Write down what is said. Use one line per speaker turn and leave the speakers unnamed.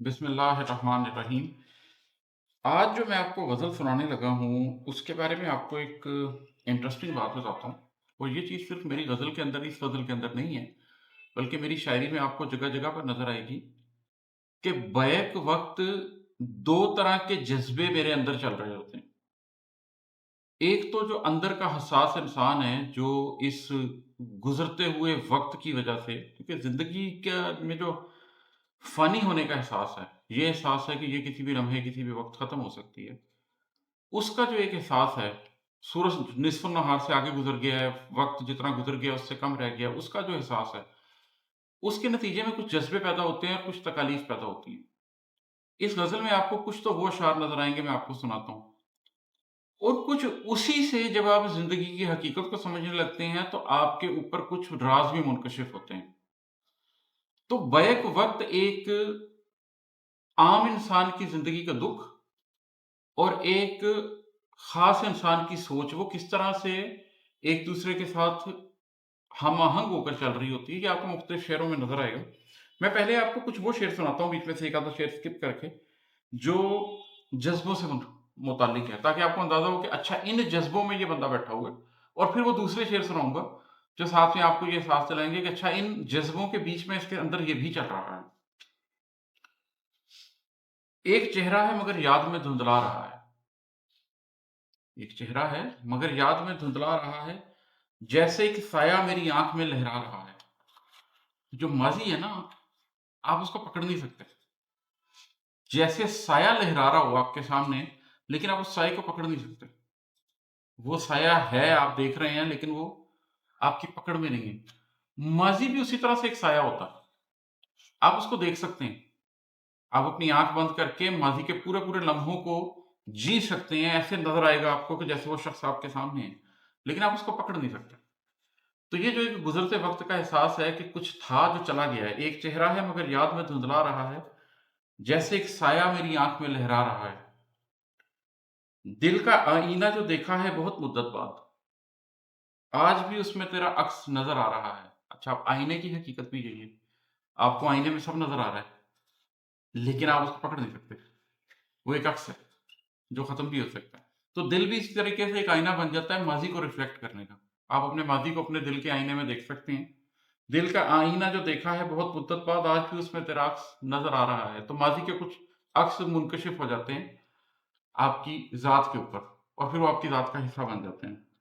बिस्मिल्लाह रहमान रहीम। आज जो मैं आपको गज़ल सुनाने लगा हूँ, उसके बारे में आपको एक इंटरेस्टिंग बात बताता हूँ। और ये चीज़ सिर्फ़ मेरी गज़ल के अंदर, इस गज़ल के अंदर नहीं है, बल्कि मेरी शायरी में आपको जगह-जगह पर नज़र आएगी कि बैक वक़्त 2 तरह के जज़्बे मेरे अंदर चल रहे होते हैं। एक तो जो अंदर का हसास इंसान है, जो इस गुज़रते हुए वक़्त की वज़ह से, क्योंकि ज़िंदगी का में जो फ़नी होने का एहसास है, ये एहसास है कि ये किसी भी लम्हे, किसी भी वक़्त ख़त्म हो सकती है। उसका जो एक एहसास है, सूरज निस्फ़ नहार से आगे गुज़र गया है, वक़्त जितना गुज़र गया उससे कम रह गया, उसका जो एहसास है, उसके नतीजे में कुछ जज़्बे पैदा होते हैं और कुछ तकालीफ़ पैदा होती हैं। इस गज़ल में आपको कुछ तो वो अशआर नज़र आएँगे, मैं आपको सुनाता हूँ। और कुछ उसी से जब आप ज़िंदगी की हकीकत को समझने लगते हैं, तो आपके ऊपर कुछ राज़ भी मुनकशिफ़ होते हैं। तो बैक वक़्त एक आम इंसान की ज़िंदगी का दुःख और एक ख़ास इंसान की सोच, वो किस तरह से एक-दूसरे के साथ हम-आहंग होकर चल रही होती है, ये आपको मुख्तलिफ़ शेयरों में नज़र आएगा। मैं पहले आपको कुछ वो शेर सुनाता हूँ, बीच में से एक आधा शेर स्किप करके, जो जज़्बों से मुताल्लिक़ है, ताकि आपको अंदाज़ा हो कि अच्छा इन जज़्बों में ये बंदा बैठा हुआ है। और फिर वो दूसरे शेर सुनाऊँगा, जो साथ में आपको ये एहसास दिलाएँगे कि अच्छा इन जज़्बों के बीच में इसके अंदर ये भी चल रहा है। एक चेहरा है मगर याद में धुंधला रहा है। एक चेहरा है मगर याद में धुंधला रहा है, जैसे एक साया मेरी आँख में लहरा रहा है। जो माज़ी है ना, आप उसको पकड़ नहीं सकते। जैसे साया लहरा रहा हो आपके सामने, लेकिन आप उस साये को पकड़ नहीं सकते। वो साया है, आप देख रहे हैं, लेकिन वो आपकी पकड़ में नहीं है। माज़ी भी उसी तरह से एक साया होता है। आप उसको देख सकते हैं। आप अपनी आँख बंद करके माज़ी के पूरे-पूरे लम्हों को जी सकते हैं। ऐसे नज़र आएगा आपको कि जैसे वो शख़्स आपके सामने है, लेकिन आप उसको पकड़ नहीं सकते। तो ये जो एक गुज़रते वक़्त का एहसास है कि कुछ था जो चला गया है। एक चेहरा है मगर याद में धुंधला रहा है, जैसे एक साया मेरी आँख में लहरा रहा है। दिल का आईना जो देखा है बहुत मुद्दत बाद, आज भी उसमें तेरा अक्स नज़र आ रहा है। अच्छा, अब आईने की हकीकत भी यही है। आपको आईने में सब नज़र आ रहा है, लेकिन आप उसको पकड़ नहीं सकते। वो एक अक्स है, जो ख़त्म भी हो सकता है। तो दिल भी इसी तरीके से एक आईना बन जाता है माज़ी को रिफ्लेक्ट करने का। आप अपने माज़ी को अपने दिल के आईने में देख सकते हैं। दिल का आईना जो देखा है बहुत मुद्दत बाद, आज भी उसमें तेरा अक्स नज़र आ रहा है। तो माज़ी के कुछ अक्स मुनकशिफ़ हो जाते हैं आपकी ज़ात के ऊपर, और फिर वो आपकी ज़ात का हिस्सा बन जाते हैं।